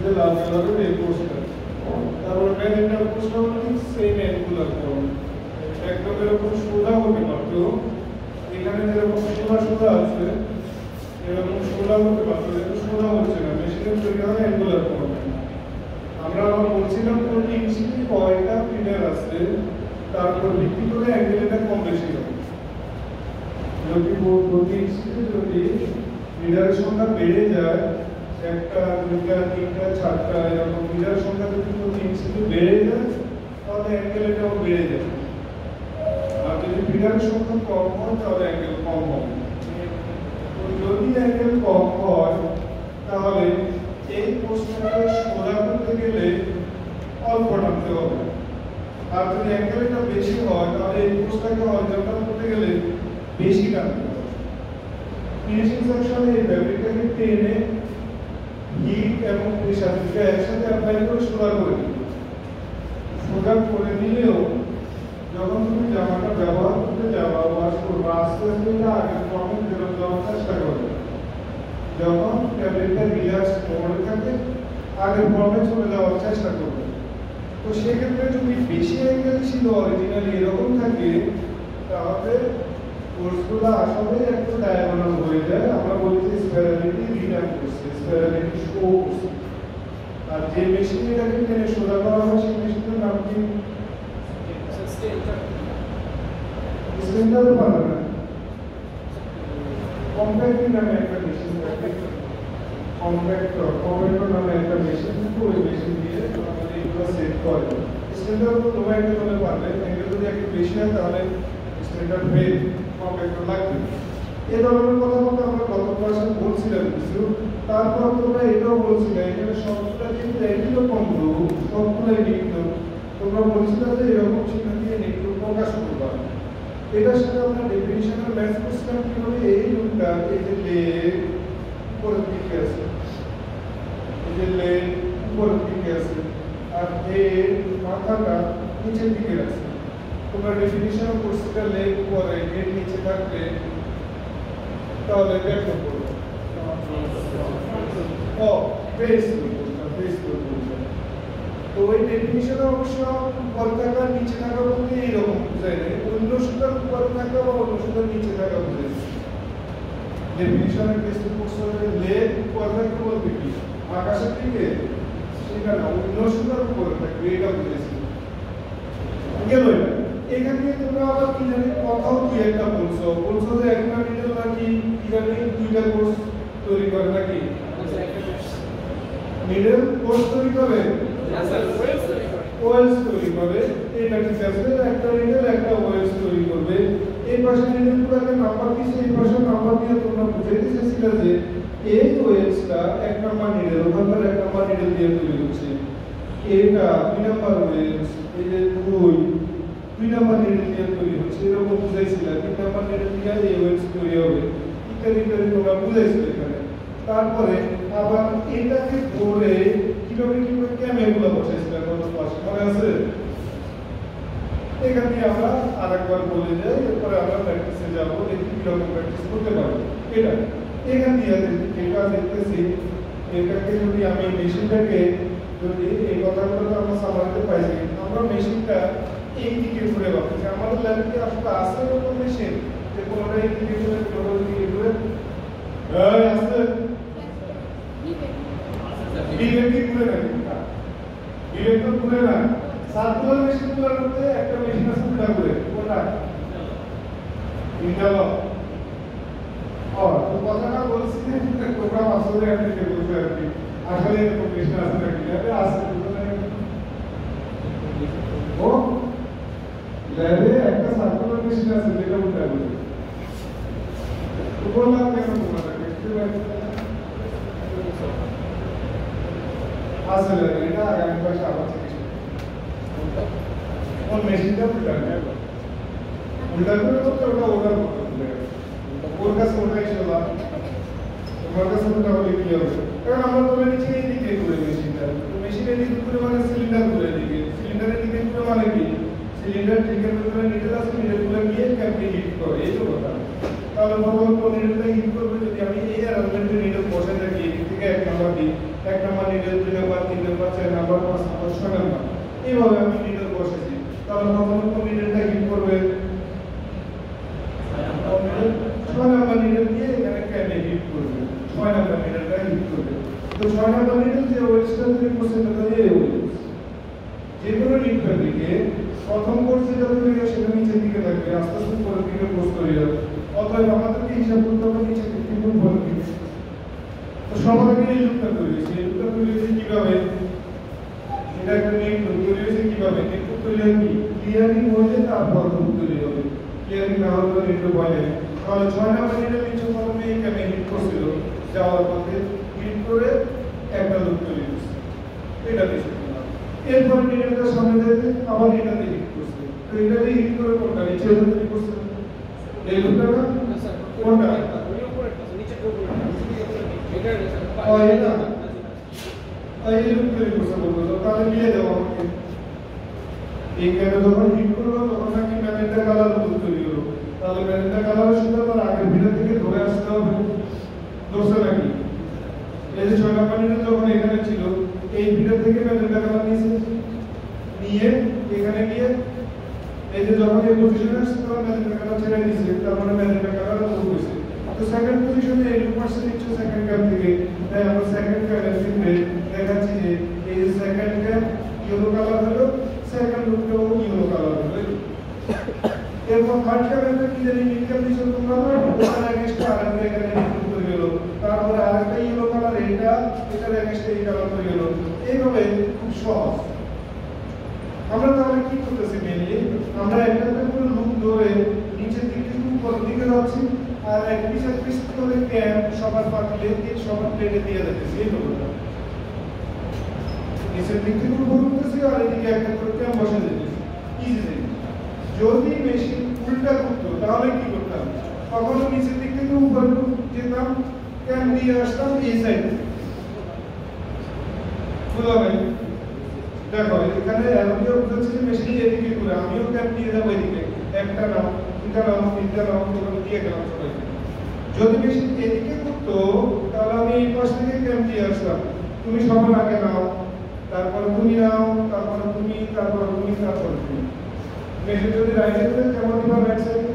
যে লাল কালারের এই পোস্টার, তারপর ব্যারেন্টার পোস্টার ঠিক সেম অ্যাঙ্গুলার ফর্ম, একদম এরকম সোজা হতে পারত, এখানে যেরকম সোজা সোজা আছে এরকম সোজা হতে পারত, কিন্তু সোজা হচ্ছে না, মেশিনের তৈরি হয় অ্যাঙ্গুলার ফর্ম। আমরা আবার বলছিলাম প্রতি ইঞ্চিতে কয়টা ফিডার আছে তারপর ভিত্তি করে অ্যাঙ্গেলটা কম বেশি হবে। যদি প্রতি ইঞ্চিতে যদি ফিডারের সংখ্যা বেড়ে যায়, একটা দুইটা তিনটা চারটা এরকম ফিডারের সংখ্যা যদি প্রতি ইঞ্চিতে বেড়ে যায় তাহলে অ্যাঙ্গেলটাও বেড়ে যাবে, আর যদি ফিডারের সংখ্যা কম হয় তাহলে অ্যাঙ্গেল কম হবে। যদি অ্যাঙ্গেল কম হয় তাহলে এই পোস্টটাকে সোজা করতে গেলে অল্প টানতে হবে, আর যদি অ্যাঙ্গেলটা বেশি হয় তাহলে এই পোস্টটাকে হরিজন্টাল করতে গেলে বেশি টানতে হবে। ফিনিশিং সেকশনে এই ফ্যাব্রিকটাকে টেনে হিট এবং প্রেসার দুটো একসাথে অ্যাপ্লাই করে সোজা করে দিবে। সোজা করে দিলেও যখন তুমি জামাটা ব্যবহার করতে যাবা ওয়াশ করবা, আস্তে আস্তে আগে ফর্মে ফেরত দেওয়ার চেষ্টা করবে। যখন ফ্যাব্রিকটা রিল্যাক্স মোডে থাকে আগে ফর্মে চলে যাওয়ার চেষ্টা করবে। তো সেক্ষেত্রে যদি বেশি অ্যাঙ্গেল ছিল অরিজিনালি এরকম থাকে তাহলে কোর্সগুলো আসলে একটু ডায়াগোনাল হয়ে যায়, আমরা বলি যে স্পাইরালিটি রিটার্ন করছে, স্পাইরালিটি শো করছে। আর যে মেশিন এটাকে টেনে সোজা করা হয় সেই মেশিনের নাম কি? স্টেন্ডার পাবে না, কম্প্যাক্টর নামে একটা মেশিন থাকে, কম্প্যাক্টর নামে একটা মেশিন, ওই মেশিন দিয়ে আমাদের এগুলো সেট করে। স্টেন্ডার তো তোমরা একটা বলে পারবে, অ্যাঙ্গেল যদি একটু বেশি হয় তাহলে স্টেন্ডার ফেল, কম্প্যাক্টর লাগবে। এই ধরনের কথাবার্তা আমরা গত ক্লাসে বলছিলাম কিছু, তারপর তোমরা এটাও বলছিলে এখানে সবগুলো কিন্তু একই রকম রূপ, সবগুলোই নিত্য। তোমরা বলছিলে যে এরকম চিহ্ন দিয়ে নিত্য প্রকাশ করবা। এটার সাথে আমরা ডেফিনিশনের ম্যাচ করছিলাম কিভাবে এই রূপটা, এই যে লেগ উপরের দিকে আছে, এই যে লেগ উপরের দিকে আছে, আর এর মাথাটা নিচের দিকে আছে। তোমরা ডেফিনিশন করছিলে লেগ উপরে হেড নিচে থাকলে তাহলে ব্যাখ্যা করবো ফেস করবো। তো ওই ডেফিনিশনে অবশ্য উপরে থাকা নিচে থাকা বলতে এইরকম বোঝায় না, অন্য সুতার উপরে থাকা বা অন্য সুতার নিচে থাকা বোঝাইছে। ডেফিনিশনের কেসে পড়ছে লেগ উপরে থাকবে বলতে কি আকাশের দিকে, সেটা না, অন্য সুতার উপরে থাকবে, এটা বুঝেছি। গেল এটা। এখান থেকে তোমরা আবার কি জানি কথাও দুই একটা বলছো যে একটা মিডল নাকি কি জানি দুইটা কোর্স তৈরি করে নাকি মিডল কোর্স তৈরি করে, ওয়েলস তৈরি করে। এটা ঠিক আছে, একটা মিডল একটা ওয়েলস তৈরি করবে। এই পাশে মিডলগুলোকে নাম্বার দিয়েছে, এই পাশে নাম্বার দিয়ে তোমরা বুঝাইতে চেয়েছিলে যে এই ওয়েলসটা এক নাম্বার নিডল, ওখানকার এক নাম্বার নিডল দিয়ে তৈরি হচ্ছে, এটা 2 নাম্বার ওয়েলস, এই যে দুই নাম্বার নিডল দিয়ে তৈরি হচ্ছে, এরকম বুঝাইছিল। 3 নাম্বার নিডল দিয়ে এই ওয়েলস তৈরি হবে, ইত্যাদি ইত্যাদি তোমরা বুঝাইছিল এখানে। তারপরে আবার এটাকে ধরে কিভাবে কিভাবে ক্যামেগুলো বসাইছিলাম গত ক্লাসে মনে আছে? এখান থেকে আমরা আরেকবার বলে যাই, এরপরে আমরা প্র্যাকটিসে যাবো, দেখি কিরকম প্র্যাকটিস করতে পারবো। এটা এখান দিয়ে এটা দেখতেছি, এটাকে যদি আমি মেশিনটাকে যদি এই কথাগুলো তো আমরা সামলাতে পাইছি, আমরা মেশিনটা এই দিকে ঘুরে ভাবতেছি। আমাদের ল্যাবে কি আসলে আছে এরকম মেশিন যে কোনোটা এই দিকে ঘুরে কোনোটা দিকে ঘুরে আছে? বিবেক কি ঘুরে নাকি? বিবেক তো ঘুরে না। সার্কুলার মেশিনগুলোর মধ্যে একটা মেশিন আছে উল্টা ঘুরে, কোনটা? ইন্টারলক। তো কথাটা বলছি যে তোমরা আসলে আপনি কে বলছো আর কি, আসলে এরকম মেশিন আছে নাকি? আছে ও ল্যাবে একটা সার্কুলার মেশিন আছে যেটা উল্টা ঘুরে। তো বললাম কেন তোমরা দেখতে পাচ্ছ আসলে এটা আগামী মাসে আবার চিকিৎসা কোন মেশিনটা উল্টা করে করতে ওটা অর্ডার করতে হবে, ওর কাছে ওটাই চলা, তোমার কাছে ওটা হলে কি হবে? কারণ আমরা বলে নিচ্ছি এই দিকে ঘুরে মেশিনটা, মেশিনের দিকে ঘুরে মানে সিলিন্ডার ঘুরে দিকে, সিলিন্ডারের দিকে ঘুরে মানে কি সিলিন্ডার ঠিকের ভিতরে নিডল আছে, নিডলগুলো গিয়ে ক্যাপে হিট করে, এই তো কথা। তাহলে প্রথমত নিডলটা হিট করবে, যদি আমি এই অ্যারেঞ্জমেন্টে নিডল বসে থাকি এদিক থেকে 1 নাম্বার দিই, 1 number needle, 2 number, 3 number, 4 number, 5 number, 6 number, এইভাবে আমি নিডল বসেছি। তাহলে প্রথমে কোন নিডলটা হিট করবে? 6 নাম্বার নিডল দিয়ে এখানে ক্যামে হিট করবে, 6 নাম্বার নিডলটা হিট করবে। তো 6 নাম্বার নিডল যে ওয়েটটা তৈরি করছে সেটা দিয়ে যে কোনো লিড ফ্যাব্রিকে প্রথম কোর্সে যত দিকে সেটা নিচের দিকে থাকবে, আস্তে আস্তে উপরের দিকে কোর্স তৈরি হবে। অতএব আমাদেরকে হিসাব করতে হবে নিচে থেকে উপরের দিকে। তো সবার আগে এই লুপটা তৈরি হয়েছে, এই লুপটা তৈরি হয়েছে কিভাবে? এটা একটা নেটওয়ার্ক তৈরি হয়েছে কিভাবে? নেটওয়ার্ক তৈরি হয় কি? ক্লিয়ারিং হলে তারপর লুপ তৈরি হবে। ক্লিয়ারিং না হলে তো নেটওয়ার্ক হয় না। তাহলে 6 নাম্বার নিডল নিচে প্রথমে এখানে হিট করছিল, যাওয়ার পথে হিট করে একটা লুপ তৈরি হয়েছে, এটা বেশি। এরপর নিডলটা সামনে যেতে আবার এটাতে হিট করছে, তো এটাতে হিট করে কোনটা নিচে তৈরি করছে? এই লুপটা না কোনটা? ওই উপরেরটা নিচে উপরেরটা এটা এটা এই লুপ তৈরি করছে বলতো। তাহলে মিলে দাও আমাকে, এই ক্যামে যখন হিট করলো তখন নাকি ম্যাজেন্টা কালার লুপ তৈরি হলো। তাহলে ম্যাজেন্টা কালারের সাথে তার আগের ভিডিও থেকে ধরে আসতে হবে, ধরছে নাকি? এই যে 6 নাম্বার নিডল যখন এখানে ছিল, এই ভিডিও থেকে ম্যাজেন্টা কালার নিয়ে এখানে গিয়ে এই যে যখন এই পজিশনে আসছে তখন ম্যাজেন্টা কালার ছেড়ে দিয়েছে, তার মানে ম্যাজেন্টা কালার লুপ হয়েছে। তো সেকেন্ড পজিশনে এই লুপ আসছে নিচ্ছে সেকেন্ড ক্যাম থেকে, তাই আমরা সেকেন্ড ক্যামের ক্ষেত্রে দেখাচ্ছি যে এই যে সেকেন্ড ক্যাম ইয়েলো কালার হলো, সেকেন্ড লুপটাও ইয়েলো কালার হলো। এরপর থার্ড ক্যামেরটা কি জানি মিড ক্যাম দিছো তোমরা, ওটার এগেইনস্টে আরেকটা এখানে লুপ তৈরি হলো, তারপরে আরেকটা ইয়েলো কালার, এটার এগেইনস্টে এই কালার তৈরি হলো। এইভাবে খুব সহজ। আমরা তাহলে কি করতেছি? মেইনলি আমরা একটা করে লুপ ধরে নিচের দিক থেকে উপরের দিকে যাচ্ছি, আর এক পিস করে ক্যাম সবার পাতলে দিয়ে সবার প্লেটে দিয়ে যাচ্ছি। এই হলো নিচের দিক থেকে উপরে উঠতেছি, আর এদিকে একটা করে ক্যাম বসে দিতেছি। ইজি। যদি মেশিন উল্টা করতো তাহলে কি করতাম? কখনো নিচের দিক থেকে উপরে যেতাম, ক্যাম দিয়ে আসতাম এই সাইডে। বুঝা ভাই? দেখো এখানে আমিও বুঝাচ্ছি যে মেশিন এদিকে ঘুরে, আমিও ক্যাম দিয়ে যাবো এদিকে, একটা নাও, দুটা নাও, তিনটা নাও, তোমরা দিয়ে গেলাম সবাইকে। যদি মেশিন এদিকে ঘুরতো তাহলে আমি এই পাশ থেকে ক্যাম দিয়ে আসতাম, তুমি সবার আগে নাও, তারপর তুমি নাও, তারপর তুমি, তারপর তুমি, তারপর তুমি। মেশিন যদি রাইটে ঘুরে কেমন দিবা রাইট সাইডে,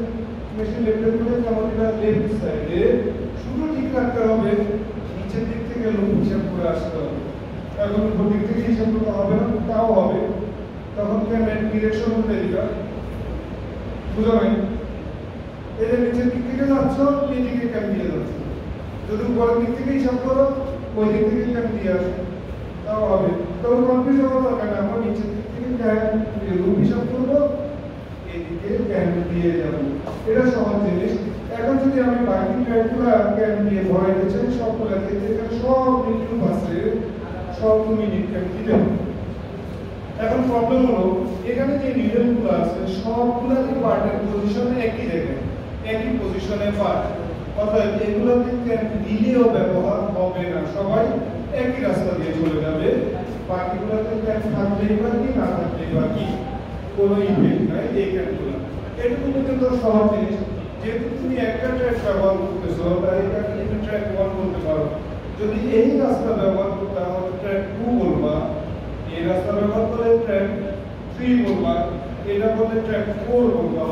মেশিন লেফটে ঘুরে কেমন দিবা লেফট সাইডে। শুধু ঠিক রাখতে হবে নিচের দিক থেকে লুপ হিসাব করে আসতে হবে। এখন উপর দিক থেকে হিসাব করতে হবে না, তাও হবে, তখন ক্যামের ডিরেকশন উল্টে দিবা। বুঝা ভাই? এই যে নিচের দিক থেকে যাচ্ছ, এই দিকে ক্যাম দিয়ে যাচ্ছ। যদি উপরের দিক থেকে হিসাব করো, ওই দিক থেকে ক্যাম দিয়ে আসো, তাও হবে। তখন কনফিউজ হওয়ার দরকার না, আমরা নিচের দিক থেকে ক্যাম লুপ হিসাব করবো, এদিকে ক্যাম দিয়ে যাবো। এটা সহজ জিনিস। এখন যদি আমি বাকি ট্র্যাকগুলো ক্যাম দিয়ে ভরাইতে চাই, সবগুলো ক্ষেত্রে এখানে সব লুপ আছে, সব তুমি ক্যাম দিতে হবে। এখন প্রবলেম হলো এখানে যে নিডলগুলো আছে সবগুলোর পার্টের পজিশন একই জায়গায়, একই পজিশনে পার্ট, অর্থাৎ এগুলোতে ক্যাম দিলেও ব্যবহার হবে না, সবাই একই রাস্তা দিয়ে চলে যাবে। বাকিগুলোতে ক্যাম থাকলেই বা কি না থাকলেই বা কি, কোনো ইফেক্ট নাই এই ক্যামগুলো। এটুকু পর্যন্ত সহজ জিনিস। যেহেতু তুমি একটা ট্র্যাক ব্যবহার করতেছো, তাই এটাকে তুমি ট্র্যাক 1 বলতে পারো। যদি এই রাস্তা ব্যবহার করতে হয় ট্র্যাক 2 বলবা, এই রাস্তা ব্যবহার করে ট্র্যাক 3 বলবা, এটা বললে ট্র্যাক 4 বলবা।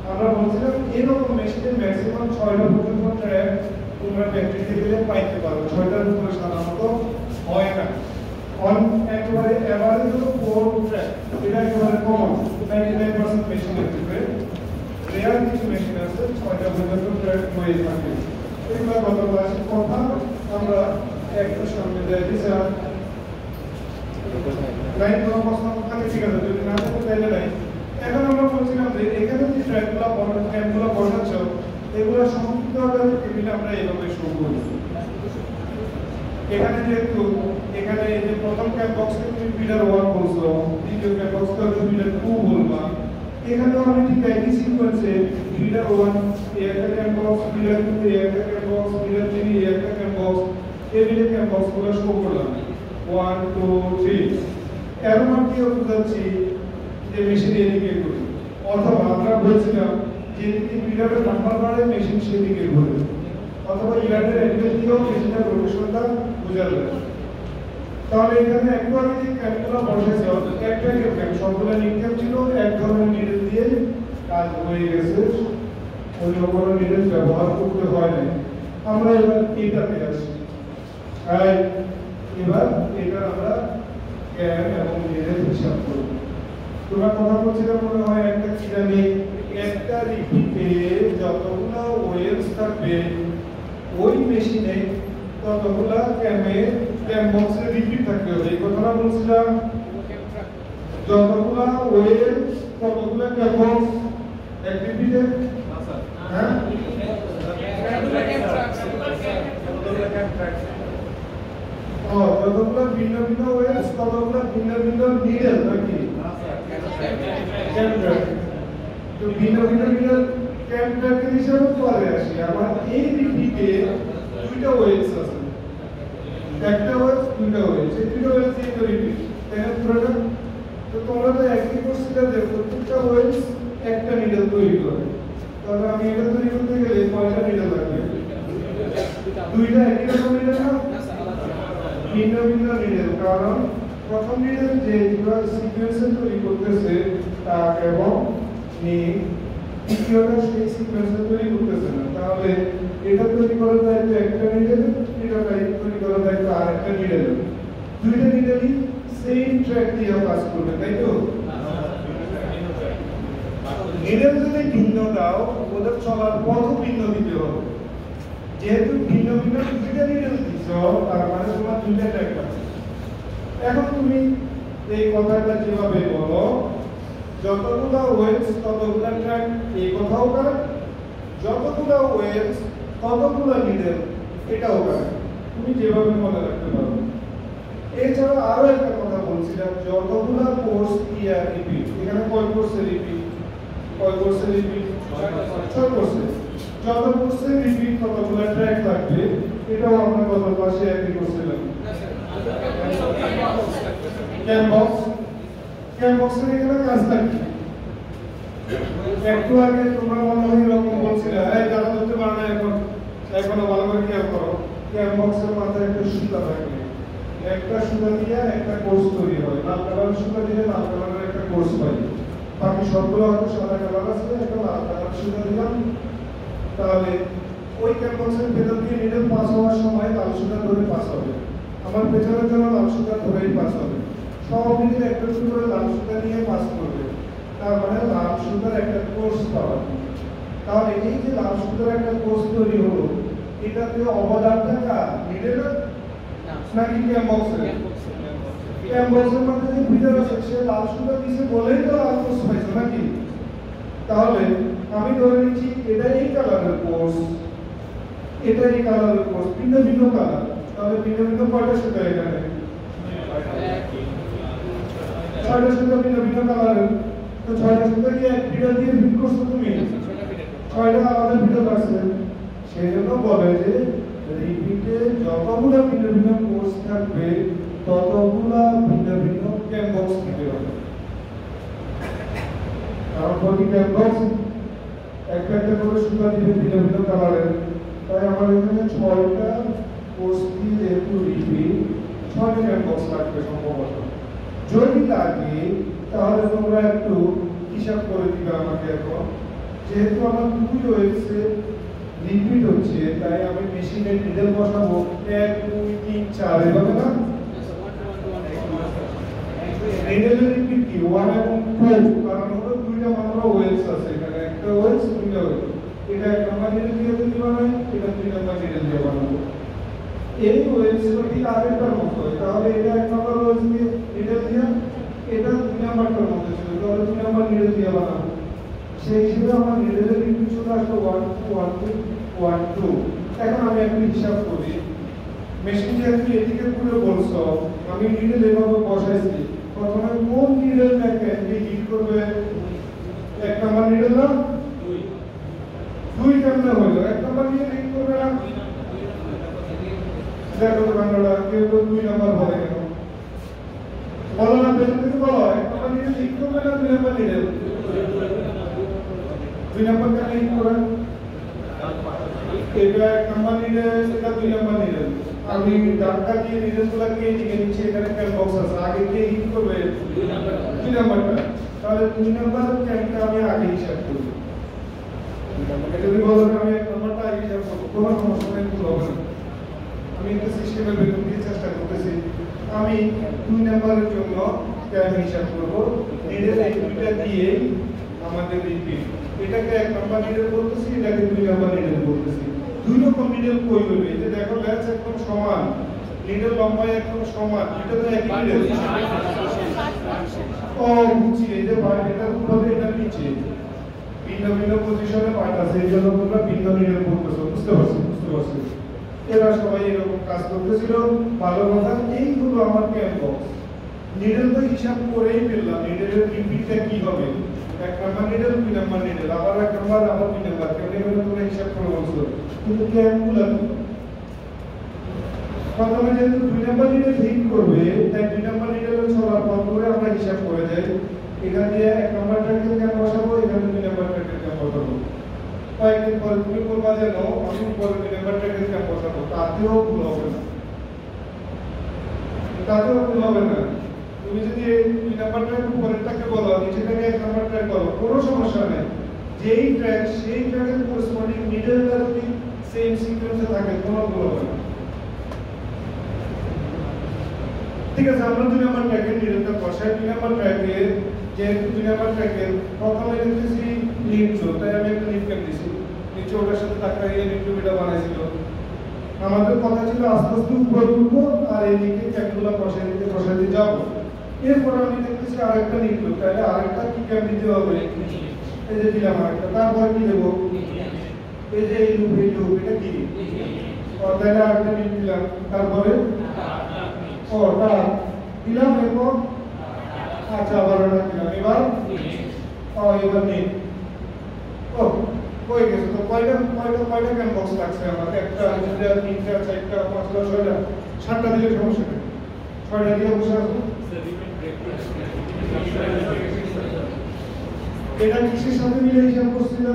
আমরা বলছিলাম এরকম মেশিনে ম্যাক্সিমাম 6টা পর্যন্ত ট্র্যাক তোমরা ফ্যাক্টরি থেকে পাইতে পারো, 6টার উপরে সাধারণত হয় না। একেবারে এভারেজ হলো 4 ট্র্যাক, এটা একেবারে কমন 99% মেশিনের ক্ষেত্রে। রেয়ার কিছু মেশিন আছে 6টা পর্যন্ত ট্র্যাক হয়ে থাকে। এগুলো গত ক্লাসের কথা, আমরা একটু সামনে যাই। লাইন কোনো প্রশ্ন থাকে? ঠিক আছে, যদি না থাকে তাহলে লাইন। এখন আমরা বলছিলাম যে এখানে যে ট্র্যাকগুলো ক্যামগুলো বসাচ্ছ, এগুলো সংক্ষিপ্ত আকারে টেবিলে আমরা এইভাবে শো করি। এখানে যেহেতু এখানে এই যে প্রথম ক্যাম বক্সকে তুমি ফিডার 1 বলছো, দ্বিতীয় ক্যাম বক্সকে তুমি ফিডার 2 বলবা। এখানেও আমি ঠিক একই সিকোয়েন্সে ফিডার 1 এই একটা ক্যাম বক্স, ফিডার 2 এই একটা ক্যাম বক্স, ফিডার 3 এই একটা ক্যাম বক্স, এই ক্যাম বক্সগুলো শো করলাম 1 2 3। এর মানে বুঝাচ্ছি যে মেশিন এদিকে ঘুরে, অথবা আমরা বলছিলাম যেদিকে ফিডারের নাম্বার বাড়ে মেশিন সেদিকে ঘুরে, অথবা ইয়ার্ডের অ্যাঙ্গেল দিয়েও মেশিনের রোটেশনটা বুঝালে তাহলে এখানে একবারে যে ক্যাপগুলো বসেছে একটা ক্যাপ সবগুলো নিকেল ছিল এক ধরনের নিডল দিয়ে কাজ হয়ে গেছে অন্য কোনো নিডল ব্যবহার করতে হয় না আমরা এবার এটাতে আসি এবার এটা আমরা ক্যাপ এবং নিডল হিসাব করব তোমরা কথা বলছিলাম মনে হয় একটা কি জানি একটা রিপিটে যতগুলো ওয়েভস থাকবে ওই মেশিনে ততগুলো ক্যাম বক্সে রিপিট থাকতে হবে এই কথাটা বলছিলাম যতগুলো ওয়েভস ততগুলো ক্যাম বক্স এক রিপিটে হ্যাঁ যতগুলো ভিন্ন ভিন্ন ওয়েভস ততগুলো ভিন্ন ভিন্ন নিডল নাকি তো ভিন্ন ভিন্ন নিডল ক্যাম ট্র্যাকের হিসাবে পরে আসি আমার এই রিপিটে দুইটা ওয়েভস আছে একটা ওয়েভস দুইটা ওয়েভস এই দুইটা ওয়েভস দিয়ে রিপিট তাই না পুরোটা তো তোমরা তো একই করছিলে যে প্রত্যেকটা ওয়েভস একটা নিডল তৈরি করে তাহলে আমি এটা তৈরি করতে গেলে কয়টা নিডল লাগবে দুইটা একই রকম নিডল না ভিন্ন ভিন্ন নিডল কারণ প্রথম নিডল যে সিকোয়েন্সে তৈরি করতেছে তা এবং দ্বিতীয়টা সেই সিকোয়েন্সে তৈরি করতেছে না তাহলে এটা তৈরি করার দায়িত্ব একটা নিডল এটা তৈরি করার দায়িত্ব আরেকটা নিডল দুইটা নিডলই সেম ট্র্যাক দিয়ে কাজ করবে তাই তো নিডল যদি ভিন্ন দাও ওদের চলার পথও ভিন্ন দিতে হবে যেহেতু ভিন্ন ভিন্ন দুইটা নিডল দিচ্ছ তার মানে তোমার দুইটা ট্র্যাক আছে এখন তুমি এই কথাটা যেভাবে বলো যতগুলো ওয়েভস ততগুলো ট্র্যাক এই কথাও কারেক্ট যতগুলো ওয়েভস ততগুলো নিডল এটাও কারেক্ট তুমি যেভাবে মনে রাখতে পারো এছাড়া আরো একটা কথা বলছিলাম যতগুলো কোর্স ইয়ার রিপিট এখানে কয় কোর্সে রিপিট কয় কোর্সে রিপিট 6 কোর্সে যত কোর্সে রিপিট ততগুলো ট্র্যাক লাগবে এটাও আমরা গত ক্লাসে একই করছিলাম ক্যাম বক্সের এখানে কাজ থাকে একটু আগে তোমরা মনে হয় এরকম বলছিলে এই যারা ধরতে পারে না এখনো ভালো করে খেয়াল করো ক্যাম বক্সের মাথায় একটা সুতা থাকে একটা সুতা দিয়ে একটা কোর্স তৈরি হয় লাল কালারের সুতা দিয়ে লাল কালারের একটা কোর্স পাই বাকি সবগুলো হয়তো সাদা কালার আছে একটা লাল কালার সুতা দিলাম তাহলে ওই ক্যাম বক্সের ভেতর দিয়ে নিডল পাস হওয়ার সময় লাল সুতা ধরে পাস হবে আমার পেছনের জন্য লাল সুতা ধরেই পাস হবে সব মিলে একটা করে লাল সুতা নিয়ে পাস করবে তার মানে লাল সুতার একটা কোর্স পাওয়া তাহলে এই যে লাল সুতার একটা কোর্স তৈরি হলো এটাতে অবদানটা কার নিডলের নাকি ক্যাম বক্সের ক্যাম বক্সের মধ্যে যে ভিতর আছে সে লাল সুতা দিছে বলেই তো লাল কোর্স পাইছে নাকি তাহলে আমি ধরে নিচ্ছি এটা এই কালারের কোর্স এটা এই কালারের কোর্স ভিন্ন ভিন্ন কালার তাহলে ভিন্ন ভিন্ন কয়টা সুতা এখানে ছয়টা সুতা ভিন্ন ভিন্ন কালারের তো ছয়টা সুতা কি এক ভিডিও দিয়ে ফিট করছো তুমি ছয়টা আলাদা ভিডিও লাগছে সেই জন্য বলে যে রিপিটে যতগুলো ভিন্ন ভিন্ন কোর্স থাকবে ততগুলো ভিন্ন ভিন্ন ক্যাম বক্স দিতে হবে কারণ প্রতি ক্যাম বক্স একটা একটা করে সুতা দিবে ভিন্ন ভিন্ন কালারের তাই আমার এখানে 6টা কোর্স দিয়ে যেহেতু রিপিট 6টা ক্যাম বক্স লাগবে সম্ভবত যদি লাগে তাহলে তোমরা একটু হিসাব করে দিবে আমাকে এখন যেহেতু আমার দুই ওয়েভসে রিপিট হচ্ছে তাই আমি মেশিনে নিডল বসাবো 1 2 3 4 এভাবে না নিডলের রিপিট কি 1 এবং 2 কারণ হলো দুইটা মাত্র ওয়েভস আছে এখানে একটা ওয়েভস দুইটা ওয়েভস এটা এক নম্বর নিডল দিয়ে যদি বানাই এটা 2 নম্বর নিডল দিয়ে বানাবো এই ওয়েভসগুলো কি আরেকটার মতো তাহলে এটা এক নম্বর ওয়েভস দিয়ে নিডল দিয়ে এটা 2 নম্বরটার মতো ছিল তাহলে 2 নম্বর নিডল দিয়ে বানাবো সেই হিসেবে আমার নিডলের রিপিট চলে আসলো 1 2 1 2 1 2 এখন আমি একটু হিসাব করি মেশিন যেহেতু এদিকে পুরো বলছো আমি নিডল এভাবে বসাইছি প্রথমে কোন নিডলটাকে হিট করবে এক নম্বর নিডল না দুই কেমনে হলো এক নম্বর নিডল হিট করবে না দেখো বাংলা কেউ তো 2 নম্বর বলে কেন বলো না পেছন থেকে বলো এক নম্বর নিডল হিট করবে না 2 নম্বর নিডল 2 নম্বর কেন হিট করবে এটা এক নম্বর নিডল এটা 2 নম্বর নিডল আমি ডাক্কা দিয়ে নিডলগুলোকে এদিকে নিচে এখানে ক্যান বক্স আছে আগে কে হিট করবে 2 নাম্বারটা তাহলে 2 নাম্বার ক্যানটা আমি আগে হিসাব করব এটা যদি বলেন আমি 1 নাম্বারটা আগে হিসাব করব কোনো সমস্যা নেই ভুল হবে না আমি একটা সিস্টেমের ভেতর দিয়ে চেষ্টা করতেছি আমি 2 নাম্বারের জন্য ক্যান হিসাব করব নিডল এই দুইটা দিয়ে আমাদের রিপিট এটাকে 1 নাম্বার নিডল বলতেছি এটাকে 2 নাম্বার নিডল বলতেছি দুই রকম নিডল কই হইবে এই যে দেখো ব্যাচ একদম সমান নিডল লম্বাই একদম সমান এটা তো একই নিডল ও বুঝছি এই যে এটা উপরে এটা নিচে ভিন্ন ভিন্ন পজিশনে পার্ট আছে এই জন্য তোমরা ভিন্ন নিডল বলতেছো বুঝতে পারছো এরা সবাই এরকম কাজ করতেছিল ভালো কথা এইগুলো আমার ক্যান বক্স নিডল তো হিসাব করেই ফেললাম নিডলের রিপিটটা কি হবে 1 নাম্বার নিডল 2 নাম্বার নিডল আবার 1 নাম্বার আবার 2 নাম্বার কেমনে করে তোমরা হিসাব করে বলছো কিন্তু ক্যানগুলো প্রথমে যেহেতু 2 নাম্বার নিডল হিট করবে তাই 2 নাম্বার নিডল ছড়া পর করে আমরা হিসাব করে যাই এখান দিয়ে 1 নাম্বার ট্র্যাকের ক্যান বসাবো এখানে 2 নাম্বার ট্র্যাকের ক্যান বসাবো কয়েকদিন পরে তুমি বলবা যে নো আমি পরে 2 নাম্বার ট্র্যাকের ক্যান বসাবো তাতেও ভুল হবে না তুমি যদি 2 নাম্বার ট্র্যাক উপরেরটাকে বলো নিচেটাকে 1 নাম্বার ট্র্যাক বলো কোনো সমস্যা নেই যেই ট্র্যাক সেই ট্র্যাকের করেসপন্ডিং নিডলটা যদি সেম সিকোয়েন্সে থাকে কোনো ভুল হবে না ঠিক আছে আমরা 2 নাম্বার ট্র্যাকের নিডলটা বসাই 2 নাম্বার ট্র্যাকে যে 2 নাম্বার ট্র্যাকের প্রথমে লিখতেছি লিড জো তাই আমি একটা লিড ক্যান দিছি নিচে ওটার সাথে ধাক্কা দিয়ে লিড টুবিটা বানাইছিল আমাদের কথা ছিল আস্তে আস্তে উপরে উঠবো আর এইদিকে ক্যানগুলো বসাইতে যাবো এরপর আমি দেখতেছি আরেকটা লিড করতে তাহলে আরেকটা কি ক্যান দিতে হবে এই যে দিলাম আরেকটা তারপর কি দেবো এই যে এই লুপ এটা কি তাহলে আরেকটা লিড দিলাম তারপরে ওটা দিলাম এরপর আচ্ছা আবার ওটা দিলাম এবার নেই ও হয়ে গেছে তো কয়টা ক্যান বক্স লাগছে আমার একটা দুইটা তিনটা চারটা পাঁচটা ছয়টা সাতটা দিলে সমস্যা নেই 6টা দিয়ে বসে আসবো এটা কিসের সাথে মিলে হিসাব করছি না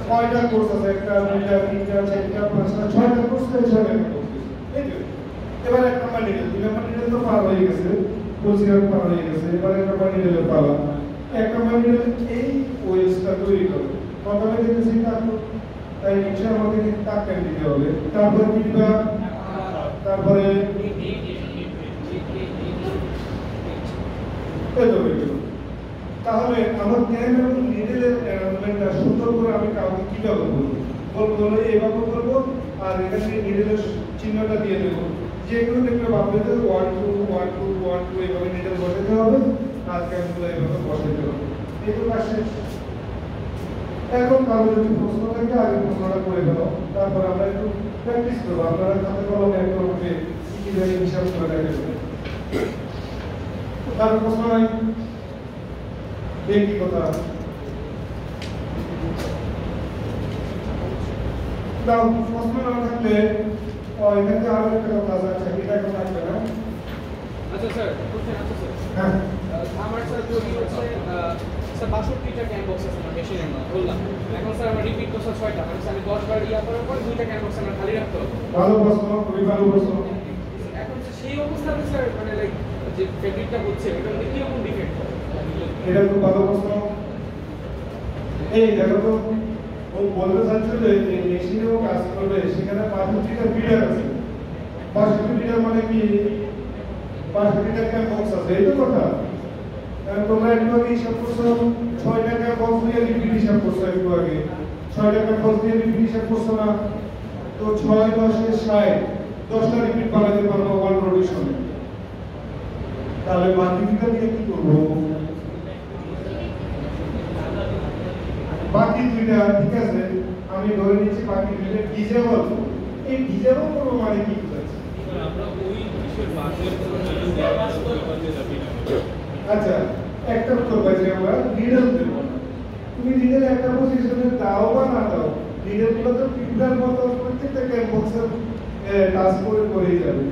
কয়টা কোর্স আছে একটা দুইটা তিনটা চারটা পাঁচটা 6টা কোর্স আছে 6টা এই তো এবার 1 নাম্বার নিডল 2 নাম্বার নিডল তো পার হয়ে গেছে পজিশন পার হয়ে গেছে এবার 1 নাম্বার নিডলের পালা 1 নাম্বার নিডল এই ওয়েলসটা তৈরি করে প্রথমে দেখতেছি কাকু তাই নিচে আমাদের কাক ক্যান দিতে হবে তারপরে কি দিবা তারপরে তাহলে আমার ক্যান এবং নিডলের অ্যারেঞ্জমেন্টটা সুন্দর করে আমি কাউকে কিভাবে বলবো এইভাবে বলবো আর এখানে নিডলের চিহ্নটা দিয়ে দেবো যেগুলো দেখলে ভাববে যে 1 2 1 2 1 2 এইভাবে নিডল বসাতে হবে আর ক্যানগুলো এইভাবে বসাতে হবে এগুলো আসে এখন কারো যদি প্রশ্ন থাকে আগে প্রশ্নটা করে দাও তারপর আমরা একটু প্র্যাকটিস করবো আপনারা খাতে কলমে একদম কিভাবে হিসাব করে দেখেন তার প্রশ্ন নাই একই কথা দাও প্রশ্ন না থাকলে এখানে আরো একটা কথা আছে এটা এখন থাকবে না আচ্ছা স্যার আচ্ছা স্যার হ্যাঁ আমার স্যার যদি হচ্ছে স্যার 62টা ক্যান বক্স আছে আমার বেশি না বললাম এখন স্যার আমার রিপিট করছে 6টা মানে আমি 10 বার ইয়া করার পর 2টা ক্যান বক্স আমার খালি রাখতে হবে ভালো প্রশ্ন খুবই ভালো প্রশ্ন এখন সেই অবস্থাতে স্যার মানে লাইক যে ফেব্রিকটা হচ্ছে এটা কি রকম ডিফেক্ট হয় এটা খুব ভালো প্রশ্ন এই দেখো তো ও বলতে চাচ্ছে যে মেশিনেও কাজ করবে সেখানে 65টা ফিডার আছে 65 ফিডার মানে কি 65টা ক্যান বক্স আছে এই তো কথা তোমরা একটু আগে হিসাব করছো 6টা ক্যান বক্স দিয়ে রিপিট হিসাব করছো একটু আগে 6টা ক্যান বক্স দিয়ে রিপিট হিসাব করছো না তো 6 10 এ 60 10টা রিপিট বানাতে পারবো ওয়ান রোটেশনে তাহলে বাকিটা দিয়ে কি করব বাকি দুইটা ঠিক আছে আমি ধরে নিচ্ছি বাকি দুইটা ডিজেবল এই ডিজেবল করব মানে কি বুঝাচ্ছি আমরা ওই বিষয়ের বাজেট আচ্ছা একটা উত্তর পাইছি আমরা নিডল দেব তুমি নিডল একটা পজিশনে দাও বা না দাও নিডল গুলো তো পিপলার মতো প্রত্যেকটা ক্যান বক্সের টাস্ক করেই যাবে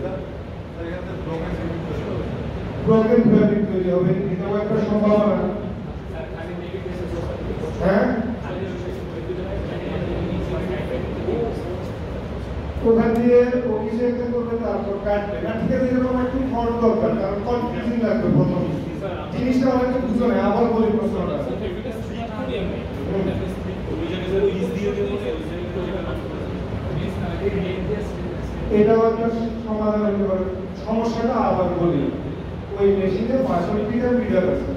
ব্রোকেন ফেব্রিক তৈরি হবে এটাও একটা সম্ভাবনা হ্যাঁ ওখান দিয়ে ও কিছু একটা করবে তারপর কাটবে না, ঠিক আছে? এরকম একটু ফর্ম দরকার, কারণ কনফিউজিং লাগবে প্রথম জিনিসটা অনেকটা বুঝো না। আবার বলি প্রশ্নটা, এটাও একটা সমাধান হতে পারে। সমস্যাটা আবার বলি, ওই মেশিনে ৬২টা মিটার আছে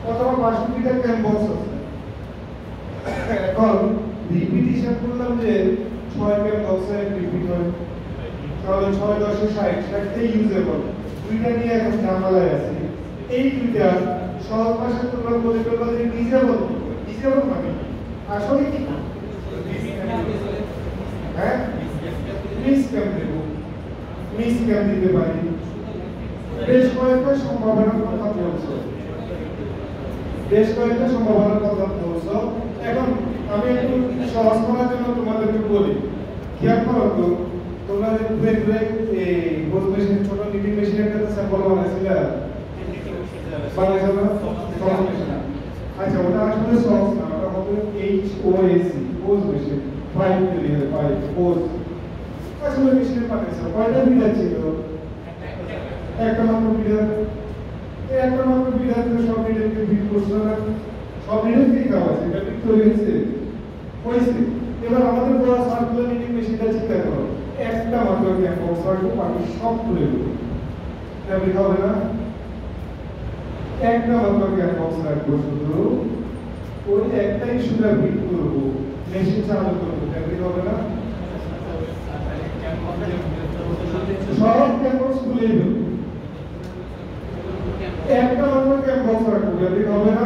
অথবা ৬২টা ক্যাম্পাস আছে। এখন রিপিট হিসাব করলাম যে ৬ ক্যাম্পাসে রিপিট হয়, তাহলে ৬ 10 60 60টাই ইউজেবল। দুইটা নিয়ে এখন ঝামেলায় আছে। এই দুইটা সহজ ভাষায় তোমরা বলে ফেলবা যে ডিজেবল। ডিজেবল মানে আসলে কি? হ্যাঁ, মিস ক্যাম দেব, মিস ক্যাম দিতে পারি। বেশ কয়েকটা সম্ভাবনার কথা বলছো, বেশ কয়েকটা সম্ভাবনার কথা বলছো। এখন আমি একটু সহজ করার জন্য তোমাদেরকে বলি, খেয়াল করো তো, তোমরা যে ব্রেক ব্রেক এই বোঝ মেশিন, ছোট নিটিং মেশিনের একটা স্যাম্পল বানাইছিলে, বানাইছো না? সহজ মেশিন। আচ্ছা, ওটা আসলে সহজ না, ওটা হবে HOAC, বোঝ মেশিন। 5 তৈরি হয়, 5 বোঝ। আসলে মেশিনে বানাইছো, কয়টা বিড়া ছিল? একটা মাত্র বিড়া। এই একটা মাত্র বিড়া তো সব বিড়াকে বিট করছো না? সব বিড়াকে খাওয়া আছে, এটা বিট তৈরি হয়েছে, হয়েছে। এবার আমাদের বড় সার্কুলার নিটিং মেশিনটা চিন্তা করো, একটা মাত্র ক্যাম্পাস রাখবো, বাকি সব খুলে দেবো, এটা হবে না? একটা মাত্র ক্যাম্পাস রাখবো, শুধু ওই একটাই সুদা বিট করবো, মেশিন চালু করবো, এটা হবে না? সব ক্যাম্পাস খুলে দেবো, একটা মাত্র ক্যাম্পাস রাখবো, এটা হবে না?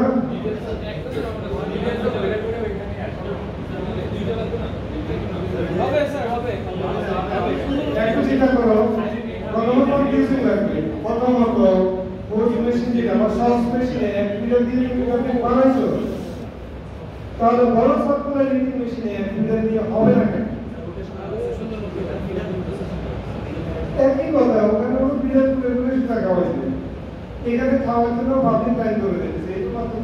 হবে স্যার, হবে। একটু চিন্তা করো, প্রথমত কনফিউজিং লাগবে। প্রথমত বোঝ মেশিন যেটা বা সস মেশিনে এক মিটার দিয়ে তুমি বানাইছো, তাহলে বড় সার্কুলার নিটিং মেশিনে এক মিটার দিয়ে হবে না কেন? একই কথা, ওখানে কোনো বিরাট করে সুতা খাওয়াইছে, এখানে খাওয়ার জন্য পাবলিক লাইন ধরে দিয়েছে, এই তো মাত্র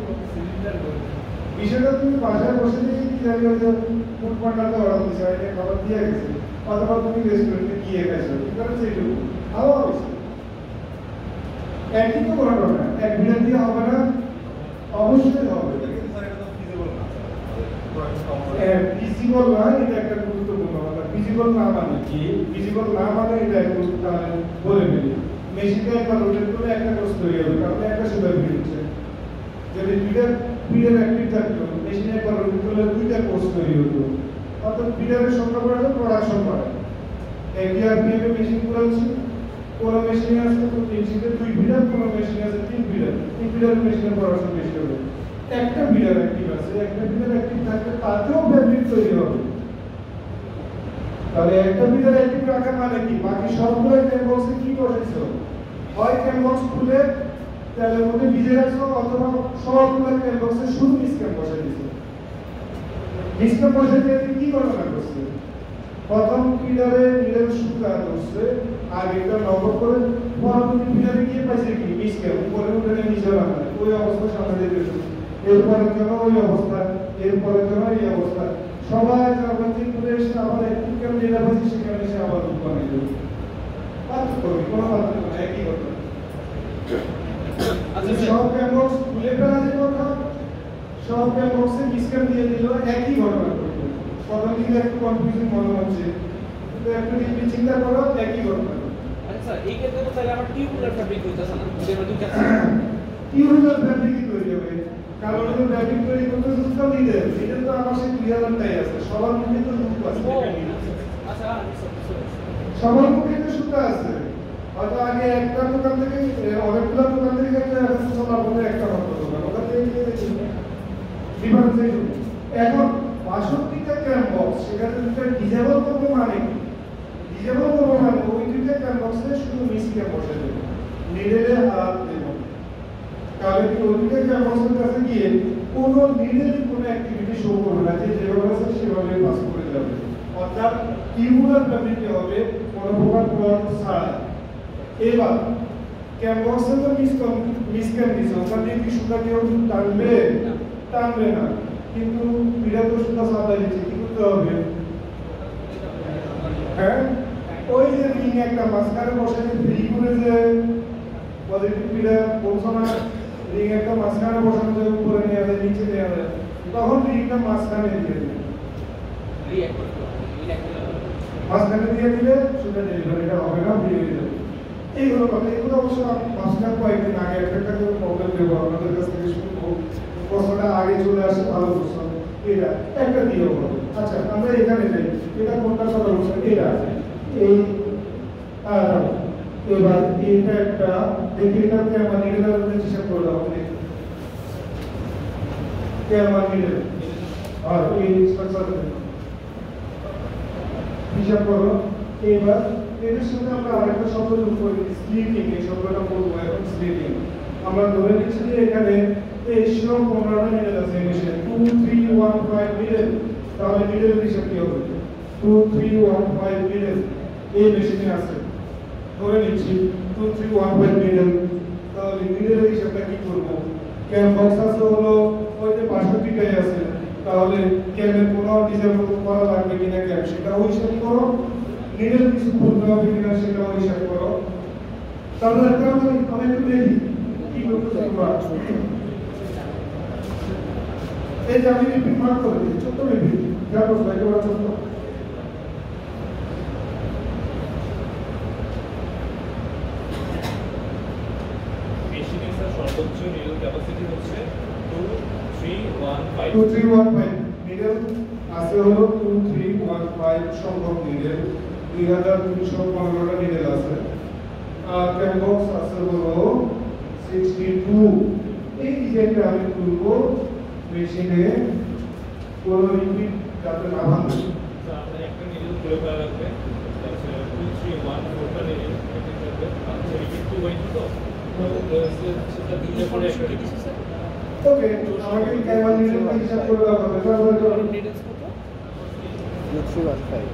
বিষয়টা। তুমি বাসায় বসে থেকে কি জানি হয়তো ফুড পান্ডাতে অর্ডার দিচ্ছ, এটা খাবার দিয়ে গেছে, অথবা তুমি রেস্টুরেন্টে গিয়ে গেছো, ঠিক আছে? সেইটুকু খাওয়া হয়েছে, একই তো করা না। এক মিটার দিয়ে হবে না? অবশ্যই হবে। ফিজিবল না, এটা একটা গুরুত্বপূর্ণ কথা। ফিজিবল না মানে কি? ফিজিবল না মানে এটা একটু তাহলে বলে ফেলি। মেশিনটা একবার রোটেট করলে একটা কোর্স তৈরি হবে, কারণ একটা সুবিধা হচ্ছে। যদি দুইটা ফিডার অ্যাক্টিভ থাকতো, মেশিনে একবার রোটেট করলে দুইটা কোর্স তৈরি হতো, অর্থাৎ ফিডারের সংখ্যা বাড়ালে প্রোডাকশন বাড়ে। একই আরপিএম এ মেশিন করা হচ্ছে, কোন মেশিনে আছে তো 3 শিটে 2 ফিডার, কোন মেশিনে আছে 3 ফিডার। 3 ফিডার মেশিনের প্রোডাকশন বেশি হবে। একটা ফিডার অ্যাক্টিভ আছে, একটা ফিডার অ্যাক্টিভ থাকলে তাতেও ফ্যাব্রিক তৈরি হবে। তাহলে একটা ফিডার অ্যাক্টিভ রাখা মানে কি? বাকি সবগুলো ক্যানভাসে কি বসাইছো? হয় ক্যানভাস খুলে তাহলে মধ্যে ভিজে রাখছো, অথবা সবগুলো ক্যানভাসে শুধু মিসক্যাম বসাই দিছো। মিসক্যাম বসাই দিয়ে কি গণনা করছে? প্রথম ফিডারে নিডল সুতা করছে, আর এটা নকল করে পরবর্তী ফিডারে গিয়ে পাইছে কি? মিসক্যাম। উপরে উঠে নিচে রাখা, ওই অবস্থা সামনে দিয়েছে। এরপরের জন্য ওই অবস্থা, এরপরের জন্য এই অবস্থা। সবাই যখন ঠিক করে এসে আবার একটু কেন যেটা পাচ্ছি সেখানে এসে আবার রূপ বানিয়ে দেবে। পার্থক্য কোনো পার্থক্য না, একই কথা। সব ক্যাম্পাস খুলে ফেলা যে কথা, সব ক্যাম্পাসে মিসক্যাম দিয়ে দিল, একই ঘটনা ঘটবে। প্রথম দিকে একটু কনফিউশন মনে হচ্ছে, কিন্তু একটু যদি চিন্তা করো একই ঘটনা। আচ্ছা, এই ক্ষেত্রে তো তাহলে আমার টিউবুলার ফ্যাব্রিক হইতাছে না, যে আমরা দুইটা টিউবুলার ফ্যাব্রিক তৈরি হবে, কারণ ওই ফ্যাব্রিক তৈরি করতে সুতা দিতে, এটা তো আমার সেই 2000 টাই আছে, সবার মুখে তো সুতা আছে। আচ্ছা, সবার মুখে তো সুতা আছে। হয়তো আগে একটা দোকান থেকে অনেকগুলো দোকান থেকে একটা এখন সবার মধ্যে একটা মাত্র দোকান, ওখান থেকে ডিফারেন্স এই। এখন ৬২টা ক্যাম্পাস, সেখানে দুটো ডিজেবল করবো মানে কি? ডিজেবল করবো মানে ওই দুইটা ক্যাম্পাসে শুধু মিসক্যাম বসে দেবো, নিডেলে হাত দেবো। তাহলে কি ওই দুইটা ক্যাম্পাসের কাছে গিয়ে কোনো নিডেলে কোনো অ্যাক্টিভিটি শো করবে না, যে যেভাবে আছে সেভাবে পাস করে যাবে। অর্থাৎ টিউবুলার ফ্যাব্রিকে হবে কোনো প্রকার প্লট ছাড়া। এবার ক্যাম্পাসে তো মিসক্যাম দিছে, ওখান থেকে কি সুতা কেউ টানবে? টানবে না। কিন্তু বিরাট সুতা সাদা দিচ্ছে, কি করতে হবে? হ্যাঁ, ওই যে রিং একটা মাঝখানে বসে যে ফ্রি করে যে পজিটিভ পিটা বলছো না, রিং একটা মাঝখানে বসানো যায়, উপরে নিয়ে যায়, নিচে নিয়ে যায়, তখন রিংটা মাঝখানে দিয়ে দেবে। মাঝখানে দিয়ে দিলে সেটা ডেলিভারিটা হবে না, ফ্রি হয়ে যাবে। এইগুলো কথা, এগুলো অবশ্য আমি মাঝখানে কয়েকদিন আগে একটা করে প্রবলেম দেবো আপনাদের কাছ থেকে শুনবো, প্রশ্নটা আগে চলে আসে, ভালো প্রশ্ন। এটা একটা দিয়েও হবে। আচ্ছা, আমরা এখানে যাই, এটা কোনটা কথা বলছে, এটা এই এবার এটা একটা দেখি, এটাকে আমার নির্ধারণ হিসাব করে হবে কে আমার মিলে আর এই স্ট্রাকচার হিসাব করো। এবার এর সাথে আমরা আরেকটা শব্দ যোগ করি, স্প্লিটিং। এই শব্দটা বলবো এখন, স্প্লিটিং। আমরা ধরে নিচ্ছি যে এখানে 2315টা মিডল আছে এই মেশিনে, 2315 মিডল। তাহলে মিডলের হিসাব কি হবে? 2315 মিডল এই মেশিনে আছে, ধরে নিচ্ছি 2315 মিডল। তাহলে মিডলের হিসাবটা কি করব? ক্যাম বক্স আছে হলো ওই যে 65টাই আছে, তাহলে ক্যামের কোনো ডিসেবল করা লাগবে কিনা ক্যাম, সেটাও হিসাব করো। মিডল কিছু করতে হবে কিনা সেটাও হিসাব করো। তাহলে একটা আমি একটু দেখি কি করতে তোমরা। এই যে আমি রিপিট মার্ক করে দিই, ছোট্ট রিপিট, যা করছো একেবারে ছোট্ট। মেশিনের স্যার সর্বোচ্চ নিডল ক্যাপাসিটি হচ্ছে 2315 2315 নিডল আছে হলো 2315 সংখ্যক নিডল, 2315টা নিডল আছে। আর ক্যাম বক্স আছে হলো 62। এই ডিজাইনটা আমি তুলবো মেশিনে, কোনো রিপিট যাতে না ভাঙে। স্যার আপনার একটা নিডল প্রয়োগ করা লাগবে, তারপরে 2314টা নিডল থাকবে, আর রিপিট 2/2 তো সেটা দিলে পরে একটা রিপিট। ওকে, আমাকে ক্যামেরা নিডল হিসাব করে দাও হবে। তাহলে তো ডিটেইলস কত? 2315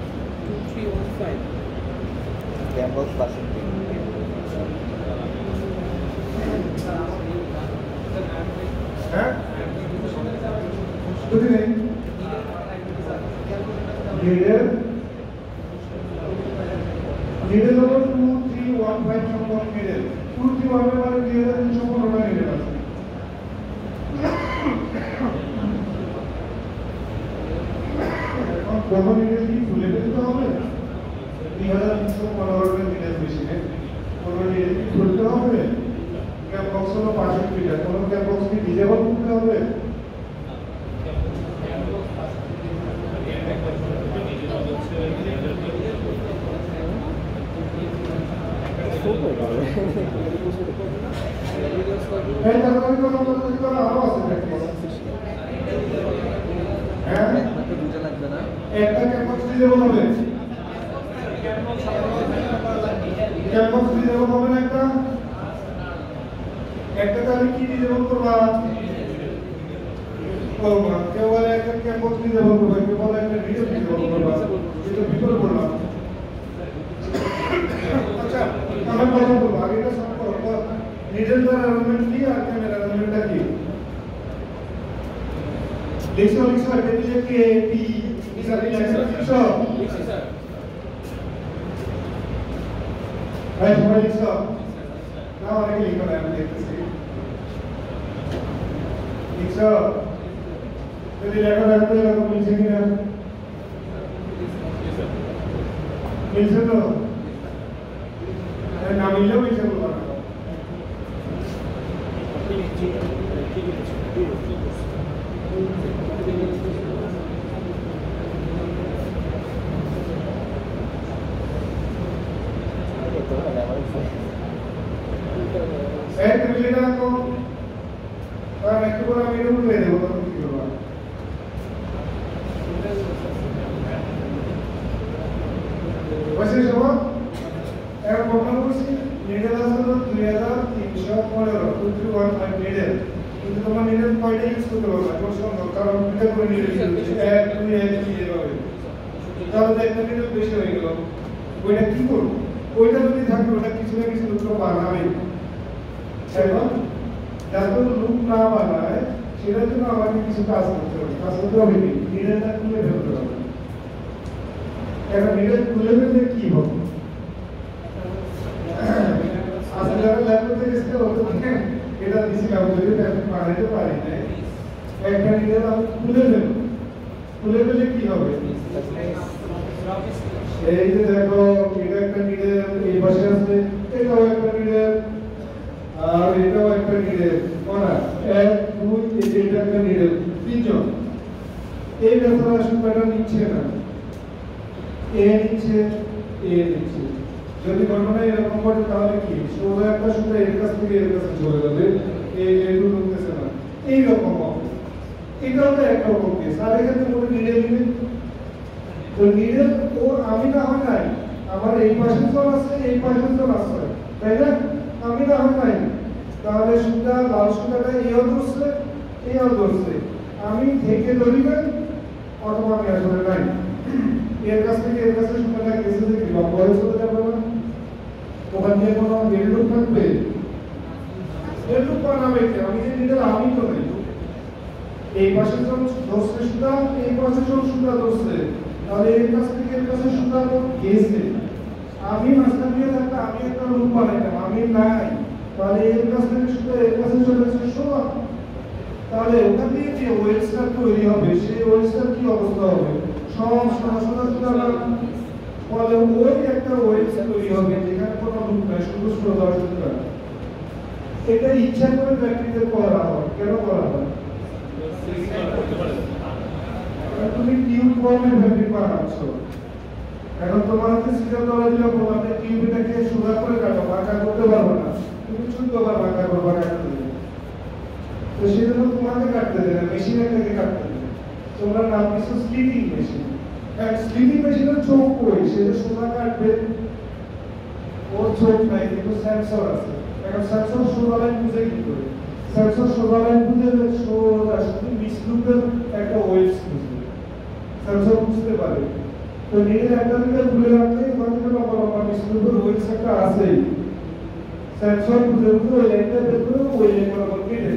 2315 ক্যাম্পাস 62 হ্যাঁ বুঝি নেই নিডল নিডল হলো 2315 সংখ্যক নিডল। 2315 মানে 2315টা নিডল আছে। এখন কোন নিডল কি খুলে ফেলতে হবে? 2315টা নিডল মেশিনে কোন নিডল কি খুলতে হবে? ক্যাম বক্স হলো 65টা, কোন ক্যাম বক্স কি ডিজেবল করতে হবে? এই তারপরে কোন আরো আছে প্র্যাকটিস। হ্যাঁ একমাত্র দুটো লাগবে না। একটা ক্যাম বক্স ডিজেবল হবে, ক্যাম বক্স ডিজেবল হবে না একটা। একটা তাহলে কি ডিজেবল করবা? করবা কেবল একটা ক্যাম বক্স ডিজেবল করবা, কেবল একটা ভিডিও ডিজেবল করবা, এটা বিকল্প করলাম। আচ্ছা, আমরা কথা বলবো আগে, এটা সব করবো। নিডলটার অ্যারেঞ্জমেন্ট কি আর ক্যামেরার অ্যারেঞ্জমেন্টটা কি? লিখছো এটা দিলে কে পি স্যার লিখছো স্যার ভাই সবাই লিখছো না? অনেকে লিখো না, আমি দেখতেছি। লিখছো যদি লেখা থাকতো এরকম মিলছে কিনা? মিলছে তো? না মিললেও মিলছে বলবো না। একটা মিলে না তো আর একটু করে আমি এটা উঠে দেবো, তখন কি করবো? বসে সবাই এখন প্রমাণ করছি নিডল আছে তো 2315 2315 নিডল, কিন্তু তোমার নিডল কয়টা ইউজ করতে পারবে না, কোন সংখ্যা, কারণ দুটো করে নিডল ইউজ করছে, 1 2 1 2 এভাবে। তাহলে একটা নিডল বেশি হয়ে গেল, ওইটা কি করবো? ওইটা যদি থাকে ওটা কিছু না কিছু লুপ বানাবে। এখন যাতে লুপ না বানায় সেটার জন্য আমাকে কিছু কাজ করতে হবে। কাজ করতে হবে কি? নিডলটা খুলে ফেলতে হবে। এখন নিডল খুলে ফেললে কি হবে? করতে গেছে ওটা এটা দিছিলাম যদি আমি বানাইতে পারি না একটা নিডেল আমি খুলে দেব খুলে দিলে কি হবে এই যে দেখো এটা একটা নিডেল এই পাশে আছে এটাও একটা নিডেল আর এটাও একটা নিডেল কোনা 1 2 এটা একটা নিডেল তিনজন এই ব্যাপারে সুতাটা নিচ্ছে না এ নিচ্ছে এ নিচ্ছে যদি ঘটনা এরকম করে তাহলে কি সোজা একটা সুতা এর কাছ থেকে এর কাছে চলে যাবে এই যেটু ঢুকতেছে না এইরকম হবে এটাও তো একরকম কেস আর এখানে কোনো নিডেল নেই তো নিডেল ও আমি না হয় নাই আমার এই পাশে জন আছে এই পাশে জন আছে তাই না আমি না হয় নাই তাহলে সুতা লাল সুতাটা এও ধরছে এও ধরছে আমি থেকে ধরি না অথবা আমি আসলে নাই এর কাছ থেকে এর কাছে সুতাটা গেছে যে কি বা পরে চলে যাবে না ওখান থেকে কোনো ডেডলুক থাকবে ডেডলুক বানাবে কি আমি যে নিডেল আমি তো নাই এই পাশে জন ধরছে সুতা এই পাশে জন সুতা ধরছে তাহলে এর কাছ থেকে এর কাছে সুতা গেছে আমি মাঝখান দিয়ে থাকতে আমি একটা লুপ বানাইতাম আমি নাই তাহলে এর কাছ থেকে সুতা এর কাছে চলে যাচ্ছে সমান তাহলে ওখান দিয়ে যে ওয়েলসটা তৈরি হবে সেই ওয়েলসটার কি অবস্থা হবে সব সরাসরি সুতা ফলে ওই একটা ওয়েলস তৈরি হবে যেখানে কোনো লুপ নাই শুধু সোজা সুতা এটা ইচ্ছা করে প্র্যাকটিসে করা হয় কেন করা হয় তুমি টিউব ফর্মের ফ্যাব্রিক বানাচ্ছো এখন তোমার হাতে সিজার ধরা দিলে বলতে টিউবটাকে সোজা করে কাটো বাঁকা করতে পারবে না তুমি 14 বার বাঁকা করবে কাটতে দেবে তো সেজন্য তোমাকে কাটতে দেবে মেশিনটাকে কাটতে দেবে তোমরা নাম দিছো স্লিটিং মেশিন এক স্লিটিং মেশিনের চোখ কই সেটা সোজা কাটবে ওর চোখ নাই কিন্তু সেন্সর আছে এখন সেন্সর সোজা লাইন বুঝে কি করে সেন্সর সোজা লাইন বুঝে সোজা শুধু মিসলুপের একটা ওয়েভস বুঝবে সেন্সর বুঝতে পারে তো নিজের একটা দিকে খুলে রাখলে ওখান থেকে লম্বা লম্বা মিসলুপের ওয়েভস একটা আসেই সেন্সর বুঝে বুঝে ওই লাইনটা বের করে ওই লাইন বরাবর কেটে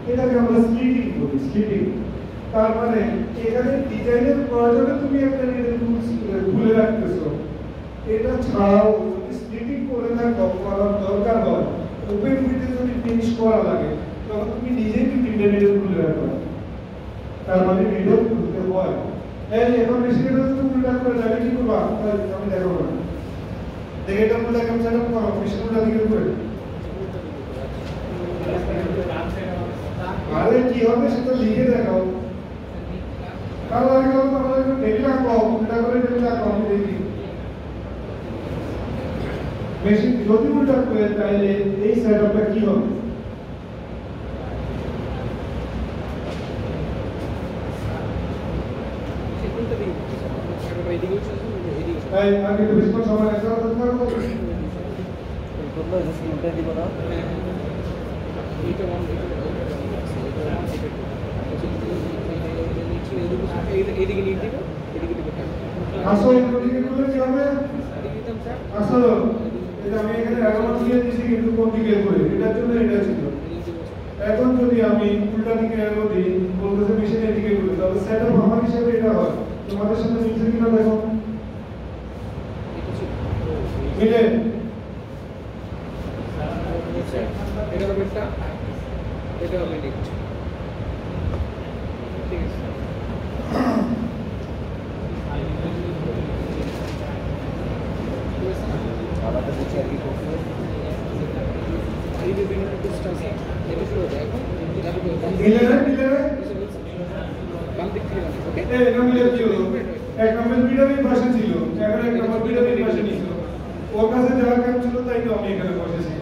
এটাকে আমরা স্প্লিটিং বলি স্প্লিটিং তার মানে এখানে ডিজাইনের প্রয়োজনে তুমি একটা নিডেল খুলে রাখতেছো এটা ছাড়াও যদি স্প্লিটিং করে থাকো করার দরকার হয় ওপেন উইথে যদি ফিনিশ করা লাগে তখন তুমি নিজেই নিডেল খুলে রাখো তার মানে নিডেল খুলতে হয় এই এখন মেশিনের যদি উল্টা করে যাবে কি করবা আমি দেখো না দেখে এটা উল্টা কেমন সেটআপ করো মেশিন উল্টা দিকে করে আরে কি হবে সেটা লিখে দেখাও কারণ আগে তো আমাদের দেখে রাখো উল্টা করে দেখে রাখো আমি দেখি মেশিন যদি উল্টা করে তাহলে এই সেটআপটা কি হবে এই আগে তো বিস্কুট সময় একটা দরকার হবে করলো এটা উল্টে দিব না এইটা ওয়ান এইদিকে নিয়ে দিব এদিকে দিব আসলে এদিকে করলে কি হবে আসলে এটা আমি এখানে এগারো দিয়ে দিয়েছি কিন্তু কোন দিকে করে এটার জন্য এটা ছিল এখন যদি আমি উল্টা দিকে এগো দিই বলতেছে মেশিন এদিকে করে তাহলে সেটআপ আমার হিসেবে এটা হয় তোমাদের সাথে মিলছে কিনা দেখো মিলে এটা হবে একটা এটা হবে লিফট ঠিক আছে আমাদের কাছে আর কি করছে এই বিভিন্ন স্টাস এটা শুরু হবে এখন মিলে বাম দিক থেকে ওকে এই এটা মিলে কি হলো এক নম্বর পিরামিড পাশে ছিল এখন এক নম্বর পিরামিড পাশে নিছিল ওর কাছে যাওয়ার কাজ ছিল তাই তো আমি এখানে বসেছি